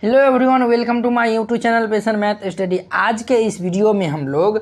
Hello everyone, welcome to my YouTube channel passion math study. आज के इस video में हम लोग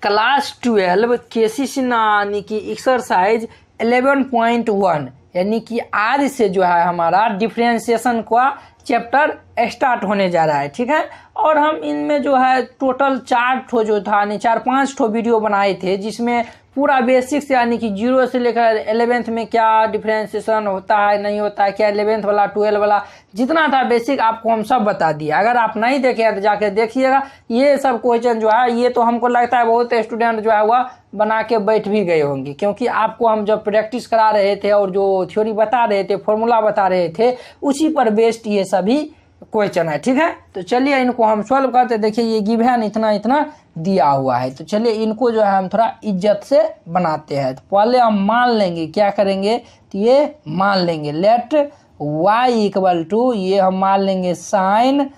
क्लास 12 केसीसी यानी कि एक्सरसाइज 11.1 यानी कि आज से जो है हमारा डिफरेंशिएशन का चैप्टर स्टार्ट होने जा रहा है। ठीक है, और हम इनमें जो है टोटल 4 जो था यानी 4-5 वीडियो बनाए थे, जिसमें पूरा बेसिक्स यानी कि 0 से लेकर 11th में क्या डिफरेंशिएशन होता है नहीं होता है, क्या 11th वाला 12 वाला जितना था बेसिक आपको हम सब बता दिया। अगर आप नहीं देखे तो जाके देखिएगा। ये सब क्वेश्चन जो है ये तो हमको लगता है बहुत स्टूडेंट जो है वह बना के बैठ भी गए होंगे, क्योंकि आपको हम जब प्रैक्टिस करा रहे थे और जो थ्योरी बता रहे थे, फॉर्मूला बता रहे थे, उसी पर बेस्ड ये सभी क्वेश्चन है। ठीक है, तो चलिए इनको हम सॉल्व करते। देखिए ये गिवन इतना इतना दिया हुआ है, तो चलिए इनको जो है हम थोड़ा इज्जत से बनाते हैं। तो पहले हम मान लेंगे, क्या करेंगे तो ये मान लेंगे लेट y इक्वल टू, ये हम मान लेंगे sine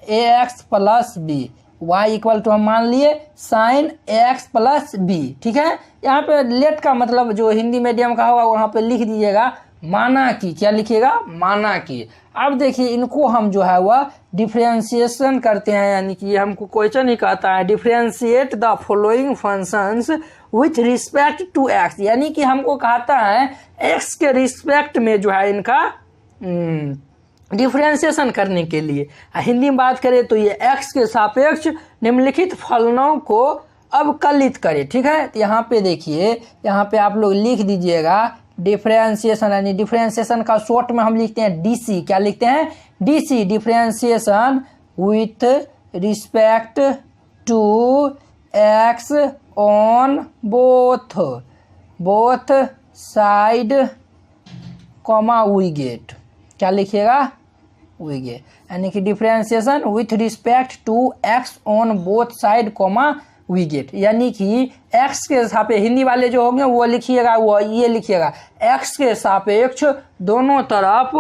ax plus B. y equal to हम मान लिए साइन ax प्लस बी। ठीक है, यहाँ पे लेट का मतलब जो हिंदी मीडियम का होगा वहाँ पे लिख दीजिएगा माना कि। क्या लिखिएगा? माना कि। अब देखिए इनको हम जो है वह डिफरेंशिएशन करते हैं, यानी कि हमको क्वेश्चन ही कहता है differentiate the following functions with respect to x, यानी कि हमको कहता है एक्स के रिस्पेक्ट में जो है इनका डिफरेंशिएशन करने के लिए। हिंदी में बात करें तो ये एक्स के सापेक्ष निम्नलिखित फलनों को अवकलित करें। ठीक है, तो यहाँ पे देखिए, यहाँ पे आप लोग लिख दीजिएगा डिफरेंशिएशन, यानी डिफरेंशिएशन का शॉर्ट में हम लिखते हैं डीसी। क्या लिखते हैं? DC, differentiation with respect to x on both side comma we get. क्या लिखिएगा? वी गेट, यानी कि differentiation with respect to x on both side comma we get, यानी कि एक्स के सापेक्ष, हिंदी वाले जो होंगे वो लिखिएगा, वो ये लिखिएगा एक्स के सापेक्ष दोनों तरफ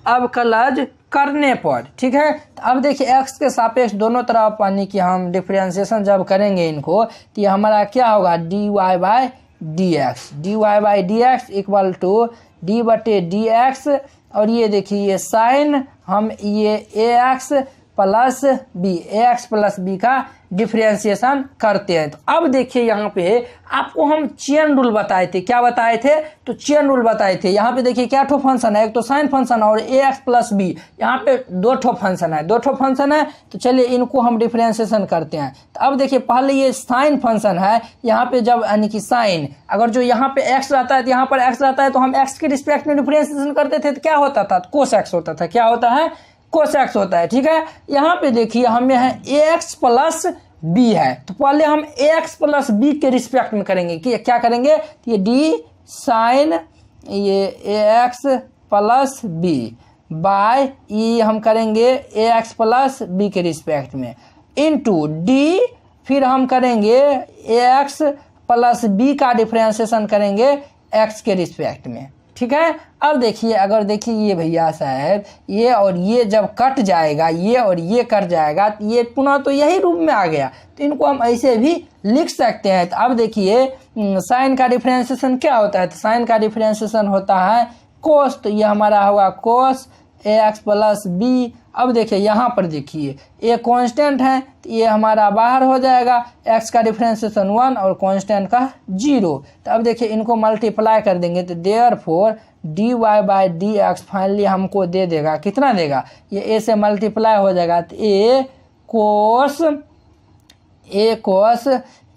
अवकलज करने पर। ठीक है, तो अब देखिए एक्स के सापेक्ष दोनों तरफ यानी कि हम डिफरेंशिएशन जब करेंगे इनको तो ये हमारा क्या होगा dy by D x equal to D बटे डी एक्स। और ये देखिए ये साइन हम ये ax प्लस बी का डिफरेंशिएशन करते हैं। तो अब देखिए यहाँ पे आपको हम चेन रूल बताए थे। क्या बताए थे? तो चेन रूल बताए थे। यहाँ पे देखिए क्या ठो फंक्शन है, एक तो साइन फंक्शन और ax प्लस बी, यहाँ पे दो ठो फंक्शन है। तो चलिए इनको हम डिफरेंशिएशन करते हैं। तो अब देखिए पहले ये साइन फंक्शन है, यहाँ पे जब यानी कि साइन अगर जो यहाँ पे x रहता है तो यहाँ पर x रहता है, तो हम x के रिस्पेक्ट में डिफरेंशिएशन करते थे तो क्या होता था? कोस x होता था। क्या होता है? कोस एक्स होता है। ठीक है, यहाँ पे देखिए हमें है ax प्लस बी है, तो पहले हम ax प्लस बी के रिस्पेक्ट में करेंगे कि क्या करेंगे, ये डी साइन ये ax प्लस बी बाय ई हम करेंगे ax प्लस बी के रिस्पेक्ट में इनटू डी, फिर हम करेंगे ax प्लस बी का डिफरेंशिएशन करेंगे x के रिस्पेक्ट में। ठीक है, अब देखिए अगर देखिए ये भैया साहब ये और ये जब कट जाएगा, ये और ये कट जाएगा, तो ये पुनः तो यही रूप में आ गया, तो इनको हम ऐसे भी लिख सकते हैं। तो अब देखिए साइन का डिफरेंशिएशन क्या होता है? तो साइन का डिफरेंशिएशन होता है कोस, तो ये हमारा होगा कोस ax प्लस बी। अब देखिए यहाँ पर देखिए ये कांस्टेंट है, तो ये हमारा बाहर हो जाएगा, x का डिफरेंशिएशन 1 और कांस्टेंट का 0। तो अब देखिए इनको मल्टीप्लाई कर देंगे तो therefore dy by D x finally हमको दे देगा, कितना देगा? ये a से मल्टीप्लाई हो जाएगा, तो a cos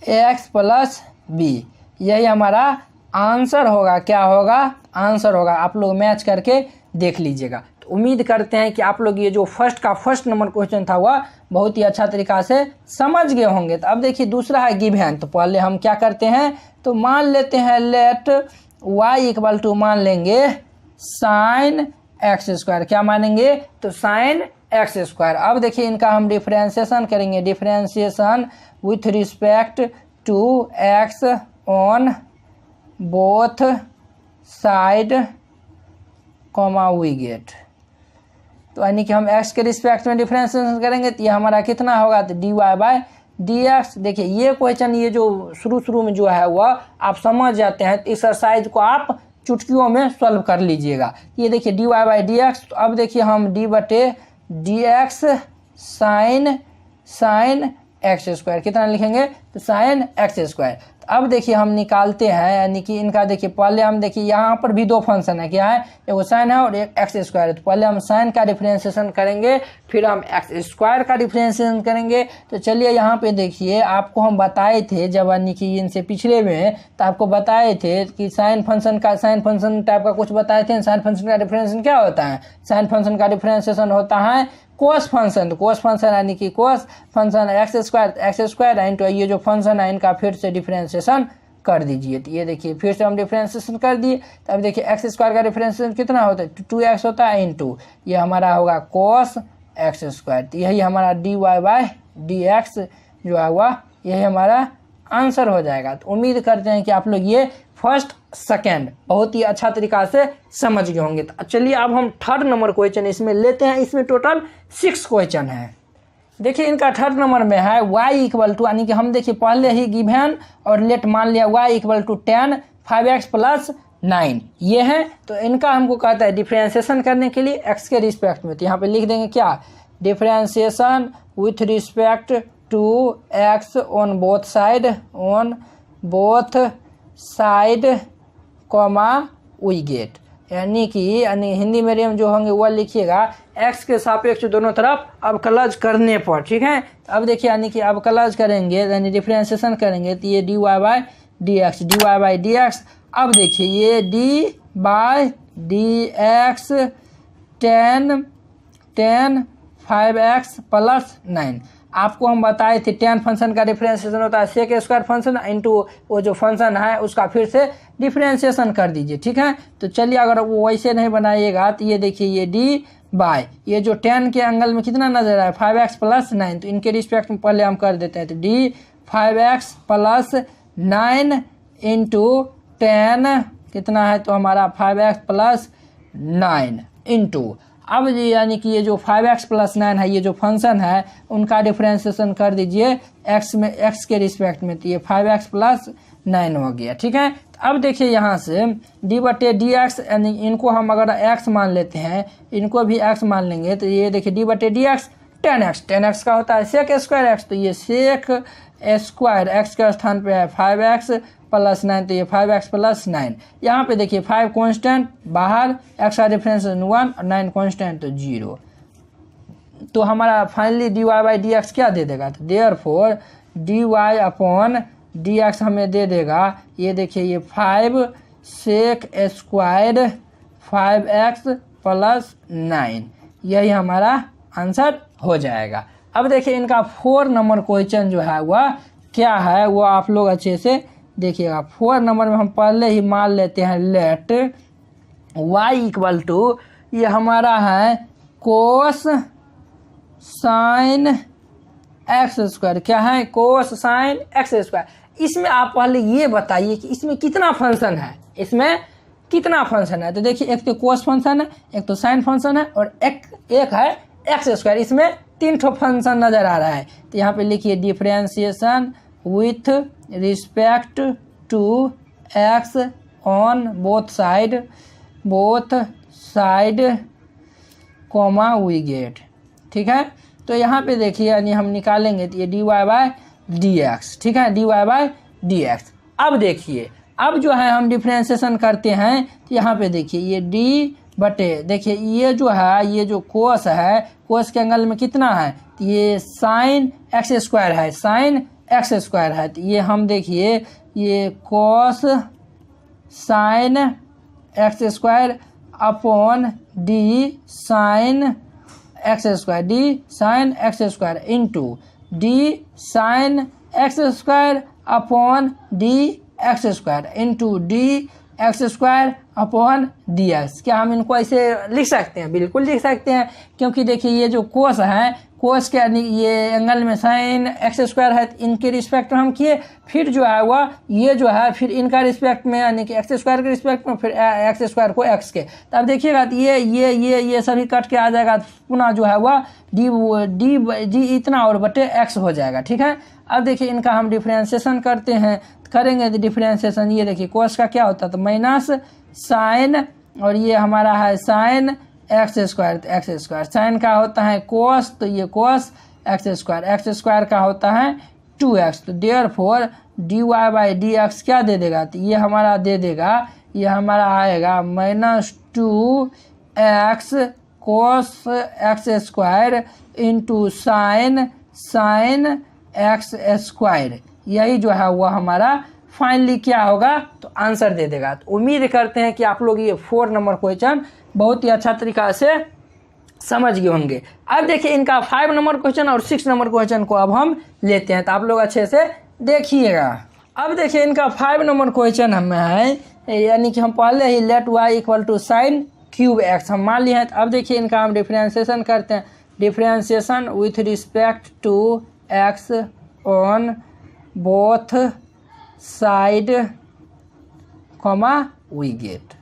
ax plus B, यही हमारा आंसर होगा। क्या होगा? आंसर होगा। आप लोग मैच करके देख लीजिएगा। तो उम्मीद करते हैं कि आप लोग ये जो फर्स्ट नंबर क्वेश्चन था वह बहुत ही अच्छा तरीका से समझ गए होंगे। तो अब देखिए दूसरा है गिवन, तो पहले हम क्या करते हैं तो मान लेते हैं लेट y इक्वल टू मान लेंगे साइन एक्स स्क्वायर। क्या मानेंगे? तो साइन एक्स स्क्वायर। अब देखिए इनका हम डिफरेंशिएशन करेंगे, differentiation with respect to x on both side comma we get, तो यानी कि हम x के रिस्पेक्ट में डिफरेंशिएशन करेंगे तो ये हमारा कितना होगा? तो dy बाई डी एक्स। देखिए ये क्वेश्चन ये जो शुरू में जो है वह आप समझ जाते हैं, तो एक्सरसाइज को आप चुटकियों में सॉल्व कर लीजिएगा। ये देखिए dy बाई डी एक्स। तो अब देखिए हम d बटे D x sine x square, कितना लिखेंगे तो साइन एक्स स्क्वायर। अब देखिए हम निकालते हैं, यानी कि इनका देखिए पहले हम देखिए यहाँ पर भी दो फंक्शन है, क्या है, एक साइन है और एक एक्स स्क्वायर है। तो पहले हम साइन का डिफरेंशिएशन करेंगे, फिर हम एक्स स्क्वायर का डिफरेंशिएशन करेंगे। तो चलिए यहाँ पे देखिए, आपको हम बताए थे जब यानी कि इनसे पिछले में, तो आपको बताए थे कि साइन फंक्शन टाइप का कुछ बताए थे। साइन फंक्शन का डिफरेंशिएशन क्या होता है, साइन फंक्शन का डिफरेंशिएशन होता है कोस फंक्शन। तो कोस फंक्शन यानी कि कोस फंक्शन एक्स स्क्वायर इंटू ये जो फंक्शन है इनका फिर से डिफरेंशिएशन कर दीजिए। तो ये देखिए फिर से हम डिफरेंशिएशन कर दिए। तो अब देखिए एक्स स्क्वायर का डिफरेंशिएशन कितना होता है, 2x होता है इंटू ये हमारा होगा कोस एक्स स्क्वायर। तो यही हमारा dy/dx जो है हुआ, यही हमारा आंसर हो जाएगा। तो उम्मीद करते हैं कि आप लोग ये फर्स्ट सेकेंड बहुत ही अच्छा तरीका से समझ गए होंगे। तो चलिए अब हम थर्ड नंबर क्वेश्चन इसमें लेते हैं। इसमें टोटल 6 क्वेश्चन है। देखिए इनका थर्ड नंबर में है y इक्वल टू, यानी कि हम देखिए पहले ही गिवन और लेट मान लिया y equal to 10 5x plus 9 ये है। तो इनका हमको कहता है डिफरेंशिएशन करने के लिए x के रिस्पेक्ट में। तो यहाँ पे लिख देंगे क्या, differentiation with respect to x on both side comma we get, यानी कि हिंदी मीडियम जो होंगे वह लिखिएगा x के सापेक्ष दोनों तरफ अवकलज करने पर, ठीक है। अब देखिए यानी कि अवकलज करेंगे यानी डिफरेंशिएशन करेंगे तो ये dy/dx। अब देखिए ये d/dx 10 5x प्लस 9। आपको हम बताए थे 10 फंक्शन का डिफरेंशिएशन होता है सेक स्क्वायर फंक्शन इंटू वो जो फंक्शन है उसका फिर से डिफरेंशिएशन कर दीजिए, ठीक है। तो चलिए अगर वो वैसे नहीं बनाइएगा तो ये देखिए ये ये जो 10 के एंगल में कितना नजर आया 5x प्लस 9, तो इनके रिस्पेक्ट में पहले हम कर देते हैं। तो d 5x प्लस 9 इंटू 10 कितना है, तो हमारा 5x प्लस 9 इंटू, अब यानी कि ये जो 5x प्लस 9 है ये जो फंक्शन है उनका डिफरेंशिएशन कर दीजिए x के रिस्पेक्ट में। तो ये 5x प्लस 9 हो गया, ठीक है। तो अब देखिए यहाँ से d/dx यानी इनको हम अगर x मान लेते हैं, इनको भी x मान लेंगे, तो ये देखिए d/dx 10x का होता है सेक स्क्वायर x। तो ये सेक स्क्वायर x के स्थान पे है 5x प्लस 9, तो ये 5x प्लस 9। यहाँ पे देखिए 5 कांस्टेंट बाहर, x का डिफरेंस 1 और 9 कांस्टेंट तो 0। तो हमारा फाइनली dy/dx क्या दे देगा, तो देयरफॉर dy/dx हमें दे देगा, ये देखिए ये 5 सेक स्क्वायर 5x प्लस 9, यही हमारा आंसर हो जाएगा। अब देखिए इनका 4 नंबर क्वेश्चन जो है वह क्या है, वो आप लोग अच्छे से देखिएगा। 4 नंबर में हम पहले ही मान लेते हैं लेट y इक्वल टू ये हमारा है कोस साइन एक्स स्क्वायर, क्या है कोस साइन एक्स स्क्वायर। इसमें आप पहले ये बताइए कि इसमें कितना फंक्शन है, इसमें कितना फंक्शन है। तो देखिए एक तो कोस फंक्शन है, एक तो साइन फंक्शन है और एक है एक्स स्क्वायर। इसमें 3 ठो फंक्शन नजर आ रहा है। तो यहाँ पे लिखिए differentiation with respect to x on both side comma we get, ठीक है। तो यहाँ पे देखिए यानी हम निकालेंगे तो ये dy/dx, ठीक है, dy/dx। अब देखिए अब जो है हम डिफरेंशिएशन करते हैं तो यहाँ पे देखिए ये देखिए ये जो है ये जो कोस है, कोस के एंगल में कितना है, तो ये साइन एक्स स्क्वायर है, तो ये हम देखिए ये कोस sine x square upon D sine x square into D sine x square upon D x square into D x square upon D x. क्या हम इनको ऐसे लिख सकते हैं, बिल्कुल लिख सकते हैं, क्योंकि देखिए ये जो कोस है, कोस के ये एंगल में साइन एक्स स्क्वायर है, इनके रिस्पेक्ट में हम किए, फिर जो है वह ये जो है फिर इनका रिस्पेक्ट में यानी कि एक्स स्क्वायर के रिस्पेक्ट में, फिर एक्स स्क्वायर को एक्स के। तो अब देखिएगा तो ये सभी कट के आ जाएगा, पुनः जो है वह डी इतना और बटे एक्स हो जाएगा, ठीक है। अब देखिए इनका हम डिफरेंशिएशन करेंगे तो डिफरेंशिएशन ये देखिए कोस का क्या होता है, तो माइनस साइन और ये हमारा है साइन एक्स स्क्वायर, तो एक्स स्क्वायर। साइन का होता है कोस, तो ये कोस एक्स स्क्वायर का होता है 2x, तो therefore dy by D x क्या दे देगा, तो ये हमारा दे देगा, ये हमारा आएगा -2x cos x square into sine x square. यही जो है वह हमारा फाइनली क्या होगा, तो आंसर दे देगा। तो उम्मीद करते हैं कि आप लोग ये 4 नंबर क्वेश्चन बहुत ही अच्छा तरीका से समझ गए होंगे। अब देखिए इनका 5 नंबर क्वेश्चन और 6 नंबर क्वेश्चन को अब हम लेते हैं, तो आप लोग अच्छे से देखिएगा। अब देखिए इनका 5 नंबर क्वेश्चन हमें है, यानी कि हम पहले ही let y equal to sine cube x हम मान लिए हैं। तो अब देखिए इनका हम डिफ्रेंशिएशन करते हैं, differentiation with respect to x on both side comma we get,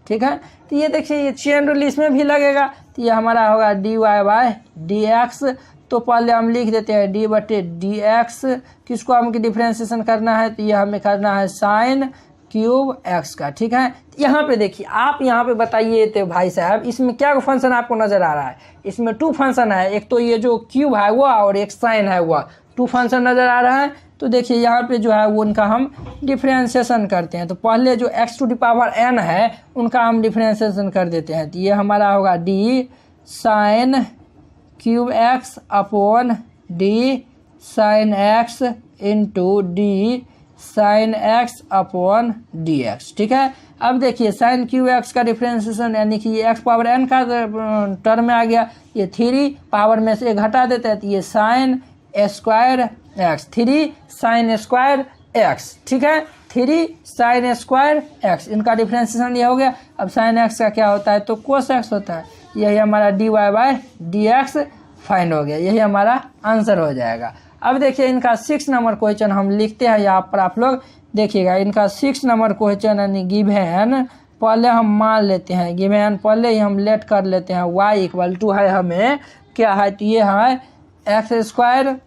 ठीक है। तो ये देखिए ये चेन रूल इसमें भी लगेगा, तो ये हमारा होगा dy बाई डी एक्स। तो पहले हम लिख देते हैं d बटे डी एक्स, किसको हमको डिफ्रेंशिएशन करना है, तो ये हमें करना है साइन क्यूब एक्स का, ठीक है। यहाँ पे देखिए आप यहाँ पे बताइए तो भाई साहब इसमें क्या फंक्शन आपको नज़र आ रहा है, इसमें 2 फंक्शन है, एक तो ये जो क्यूब है वह और एक साइन है वह, 2 फंक्शन नज़र आ रहा है। तो देखिए यहाँ पे जो है वो उनका हम डिफ्रेंशिएशन करते हैं, तो पहले जो x to the power n है उनका हम डिफ्रेंशिएशन कर देते हैं। तो ये हमारा होगा d sign cube x upon D sine x into D sine x upon D x, ठीक है। अब देखिए साइन क्यूब एक्स का डिफ्रेंशिएशन यानी कि ये एक्स पावर n का टर्म में आ गया, ये 3 पावर में से घटा देते हैं, तो ये sine square x, 3 sine square x, ठीक है, 3 साइन स्क्वायर एक्स, इनका डिफ्रेंशिएशन ये हो गया। अब साइन एक्स का क्या होता है, तो कोस एक्स होता है, यही हमारा dy by D x find हो गया, यही हमारा आंसर हो जाएगा। अब देखिए इनका 6 नंबर क्वेश्चन हम लिखते हैं यहाँ पर, आप लोग देखिएगा इनका 6 नंबर क्वेश्चन यानी गिवन, पहले हम मान लेते हैं गिवन, पहले ही हम लेट कर लेते हैं y इक्वल टू है हमें क्या है, तो ये है x square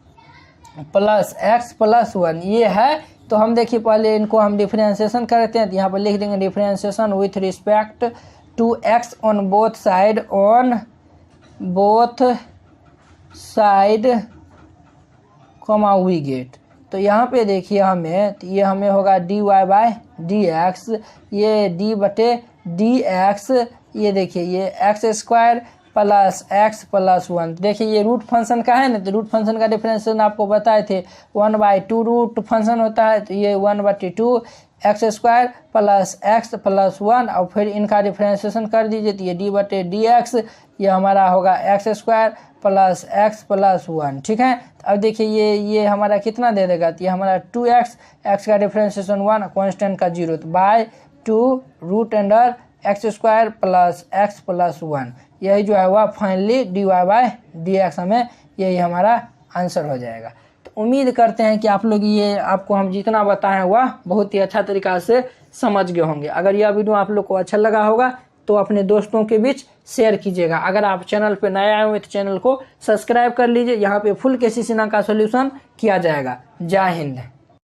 plus x plus 1 ये है। तो हम देखिए पहले इनको हम डिफ्रेंशिएशन करते हैं, तो यहाँ पर लिख देंगे differentiation with respect to x on both side comma we get. तो यहाँ पे देखिए हमें, तो ये हमें होगा dy बाई डी एक्स, ये d बटे डी एक्स, ये देखिए ये x square plus x plus 1। देखिए ये रूट फंक्शन का है ना, तो रूट फंक्शन का डिफरेंशिएशन आपको बताए थे 1/2 रूट फंक्शन होता है, तो ये 1/2 x square plus x plus 1 और फिर इनका डिफरेंशिएशन कर दीजिए, तो ये डी बटे डी एक्स, ये हमारा होगा x square plus x plus 1, ठीक है। अब देखिए ये हमारा कितना दे देगा, तो ये हमारा 2x, एक्स का डिफरेंशिएशन 1 कॉन्स्टेंट का 0, तो by 2 root under x square plus x plus 1, यही जो है वह finally dy by D x हमें यही हमारा आंसर हो जाएगा। तो उम्मीद करते हैं कि आप लोग ये आपको हम जितना बताएं वह बहुत ही अच्छा तरीका से समझ गए होंगे। अगर यह वीडियो आप लोग को अच्छा लगा होगा तो अपने दोस्तों के बीच शेयर कीजिएगा। अगर आप चैनल पर नए आए हुए तो चैनल को सब्सक्राइब कर लीजिए, यहाँ पे फुल KCC का सॉल्यूशन किया जाएगा। जय हिंद।